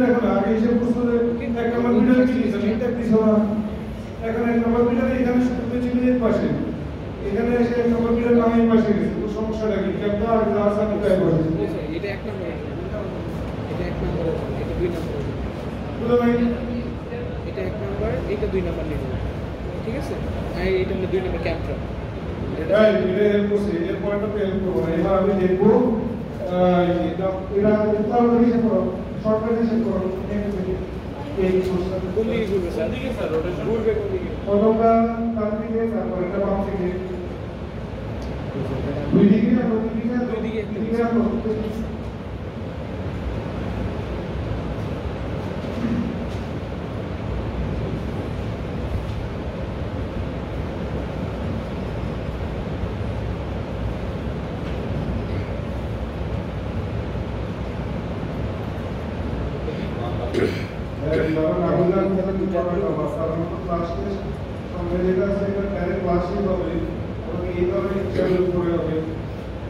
দেখো না আগে হিসেবে প্রশ্ন এক নম্বর পিরামিড কি ছিল ঠিকঠাক দিছ না এখন এক নম্বর পিরামিড এখানে শুরুতে ছিল এই পাশে এখানে এসে এক নম্বর পিরামিড আমি এই পাশে গেছি তো সমস্যাটা কি কেমন আর যাওয়ার সাথে তাই বসেছি এটা এক নম্বর এটা এক নম্বর এটা দুই নম্বর বলো ভাই এটা এক নম্বর এটা দুই নম্বর নিব ঠিক আছে আর এটা হলো দুই নম্বর ক্যাম্পটা এটা হেল্প করছে এর পয়েন্টটা হেল্প করবো না এবার আমি দেখবো এটা তাহলে হিসাব করো শর্টকাট হিসাব করো এই কোর্সটা কোন দিকে ঘুরবে স্যার দিকে স্যার রোটেশন ঘুরবে কোন দিকে প্রথমটা তার দিকে তারপর এটা বাম দিকে দুই দিকে না দুই দিকে দুই দিকে দুই দিকে করাটা বা সাধারণত ক্লাস টেস্ট সঙ্গে যেটা আছে এটা ডাইরেক্ট ক্লাসই হবে এবং এই ধরনের ইন্টারভিউ করে হবে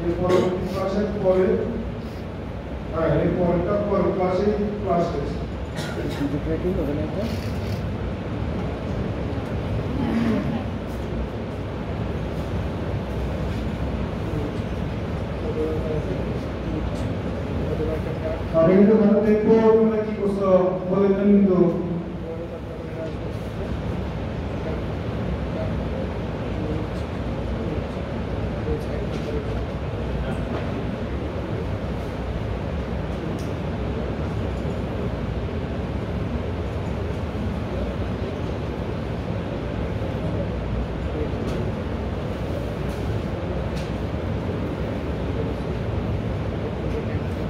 এর পরবর্তী ক্লাসের পরে হ্যাঁ এর পরেরটা পরে ক্লাসে ক্লাস টেস্ট দুটো রেটিং হবে না এটা আর কিন্তু মানে দেখবো তোমরা কি করছো বলে দেন কিন্তু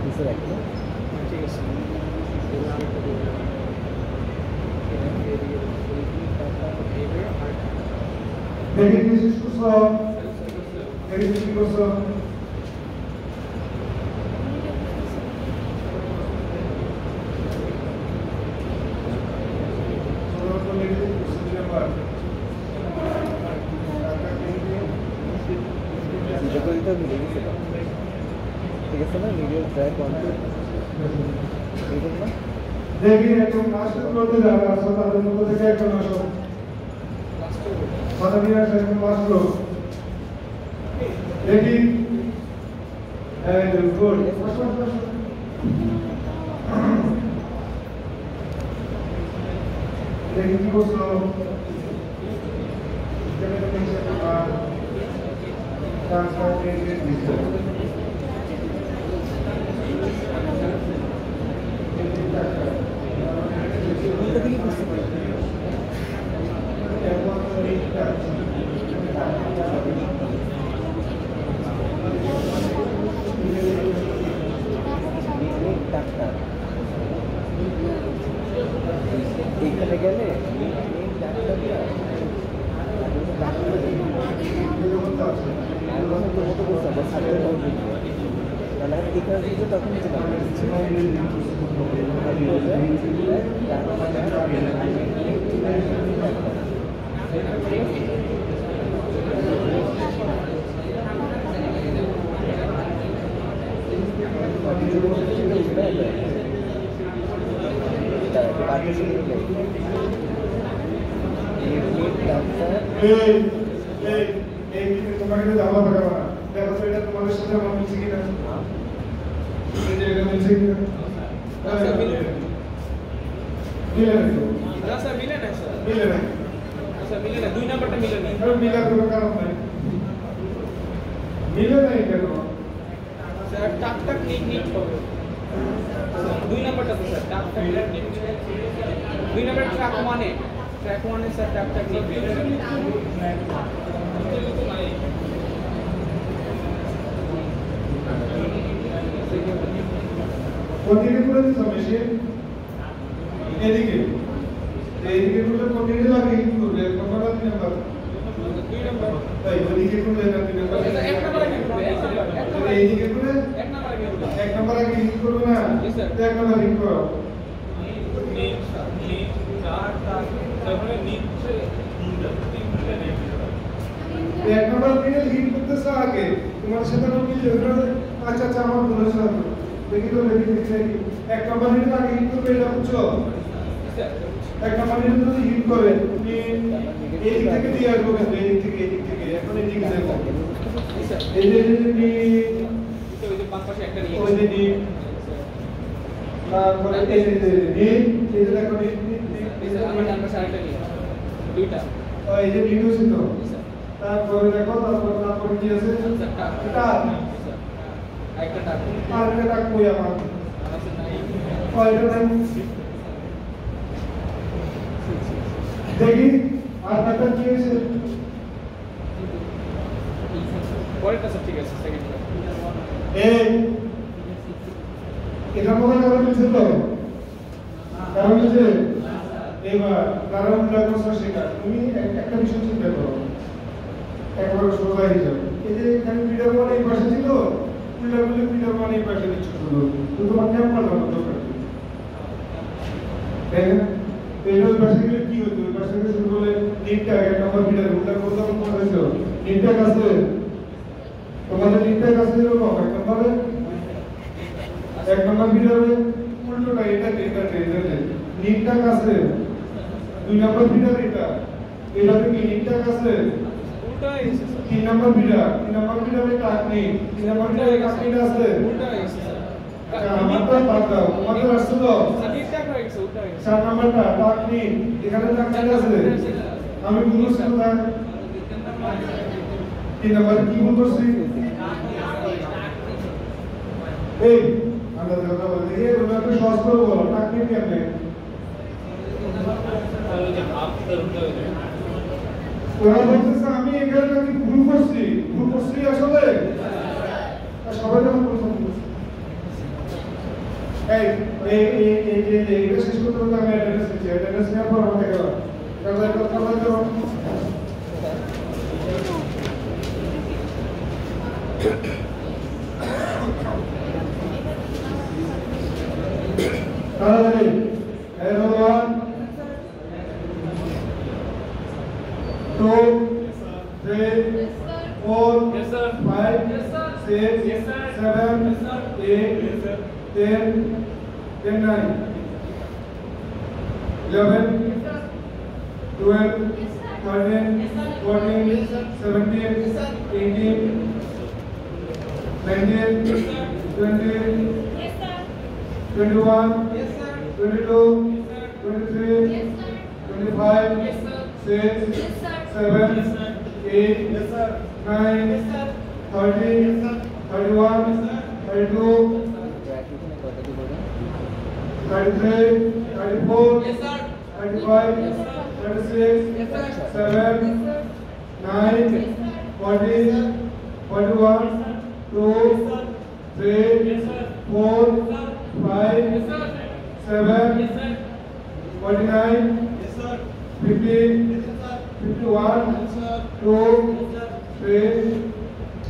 কিসের একটা ঠিক আছে দেখি কি শেষ করছো দেখি কি করছো এটা করে দিতে হবে দেখি সেটা ঠিক আছে না ভিডিও ট্রাই করতে এইরকম না দেখি একদম লাস্ট করতে যারা আসো তাদের মধ্যে থেকে একজন আসো কথা দিয়ে আসো একদম লাস্ট করো দেখি এই গুড দেখি কি করছো কোনটা থেকে বুঝতে পারি ডাক্তার এইখানে গেলে ডাক্তারটা এখানে দিকে তখন তোমাকে যাওয়া থাকা না দেখো তো এটা তোমাদের সাথে আমার মিলছে কিনা এটা মিলছে কিনা মিলে না না স্যার মিলে না স্যার মিলে না স্যার মিলে না 2 নাম্বারটা মিলে না মিলার কোনো কারণ নাই মিলে নাই কেন স্যার টাক টাক নিট হবে 2 নাম্বারটা তো স্যার টাক টাক নিট 2 নাম্বার ট্র্যাক 1 এ স্যার টাক টাক নিট কোনদিকে করে দিছ মেশিন এদিকে এইদিকে করলে কোনদিকে লাগে কি করবে কতটা দিন নাম্বার 2 নাম্বার তাই ওদিকে করলে না দিন নাম্বার এক নাম্বার আগে করবে এইদিকে করে এক নাম্বার আগে করবে এক নাম্বার আগে কি করবে না জি স্যার। এক নাম্বার লিখ করো এক নাম্বার দিকে লিখ করতেছ আগে তোমার সাথে না মিলে আচ্ছা আচ্ছা আমার বলে স্যার দেখি তো দেখি দেখি এক নাম্বার দিকে আগে লিখ করবে এটা বুঝছো এক নাম্বার দিকে যদি লিখ করে তুমি এই দিক থেকে দিয়ে আসবো কিন্তু এই দিক থেকে এখন এই দিকে যাবো এই যে ওই যে বাম পাশে একটা নিয়ে ওই যে তারপরে এই যে দেখো আমার ডান পাশে আরেকটা নিয়ে দুইটা এই যে ভিডিও ছিল তারপরে দেখো তারপরে কি আছে এটা একটা টাক আর এটা কই আমার আছে নাই কয়টা নাই দেখি আর একটা কি আছে পরেরটা স্যার ঠিক আছে সেকেন্ডটা এই এটা মনে করে দিয়েছে তো কারণ যে এবার কারণ লাগছে সেটা তুমি একটা বিষয় চিন্তা করো একবার সোজা হিসাবে এই যে এখানে পিটার মানে এই পাশে ছিল পিটার মানে এই পাশে নিচ্ছে শুধু তো তোমার কেমন পারলাম দরকার তাই না এই ওই পাশে গেলে কি হতো ওই পাশে গেলে শুরু করলে নিটটা এক নম্বর মিটার উল্টা করতে কোন হয়েছে নিটটা কাছে তোমাদের নিটটা কাছে এরকম এক নম্বর মিটারে উল্টোটা এটা নিটটা কাছে দুই নম্বর মিটার এটা কি নিটটা কাছে উল্টা হয়ে গেছে স্যার। তিন নম্বর মিটারে টাক নেই তিন নম্বর মিটারে টাক নেই আছে উল্টা হয়ে গেছে স্যার। আমারটা বাদ দাও তোমাদের আসছে তো স্যার ঠিকঠাক হয়ে গেছে, উল্টা হয়ে গেছে। 4 নাম্বারটা টাক নেই এখানে টাক নেই আছে আমি ভুল করছি কোথায় 3 নাম্বার কি ভুল করছি এই আমরা কথা বলতে গিয়ে ওটা একটু সহজ করে বলো টাক নেই কেমনে তাহলে যে হাফটা উল্টা হয়ে যায় ওরা বলতেছে আমি এখানে নাকি ভুল করছি আসলে আর সবাই যখন প্রথম করছি এই যে এটা শেষ করতে হলে আমি অ্যাড্রেস দিচ্ছি অ্যাড্রেস নেওয়ার পর আমাকে দেওয়া কাজের কথা বলতে তাহলে hello 1 2 3 4 Yes, sir. 5 Yes, sir. 6 Yes, sir. 7 Yes, sir. 8 Yes, sir. 10 9 11 12 13 14 17 18 19 20 21 22 23 25 6 7 8 9 30 31 32 33 34 35 36 7 9 40 41 2 3 4 5 7 49 50 51 2 3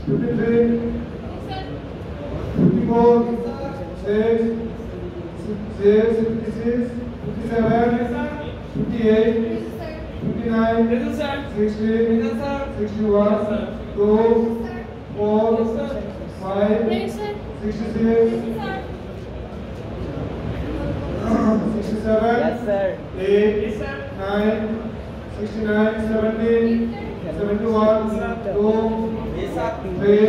53 54 6 56 57 58 59 Present, sir. 60 Present, sir. 61 2 4 5 66 67 Yes, sir. 8 9 69 70 71 2 3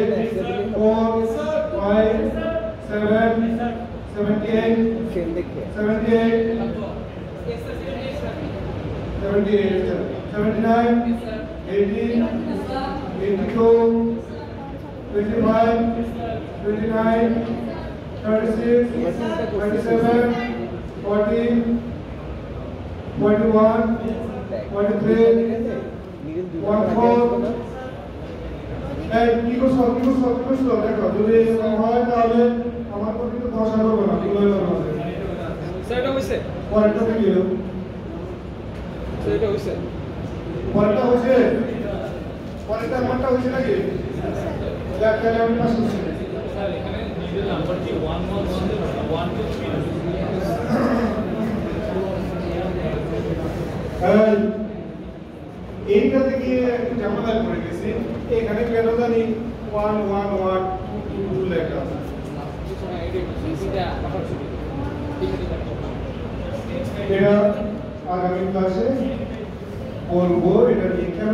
4 5 7 78 Film देखिए 78 Yes, sir. Yes, sir. 78 79 Yes, sir. 80 82 25 29 36 37 40 41 43 14 এই কি করছো দেখো যদি এরকম হয় তাহলে আমার তো কিন্তু ধসা করবো না ভুল হয়ে যাবে স্যার এটা হইছে? পরেরটা কি হলো স্যার এটা হইছে? পরেরটা হয়েছে পরেরটা আমারটা হয়েছে নাকি দেখ তাহলে আমি পাস করছি স্যার এখানে নিজের নাম্বারটি 1 2 3 এইটাতে গিয়ে একটু ঝামেলায় পড়ে গেছি এখানে কেন জানি 1 1 1 2 2 লেখা আছে হ্যাঁ, এটাই হইছে। এটা আবার শুরু। এটা আগামী ক্লাসে বলবো এটা নিয়ে কেন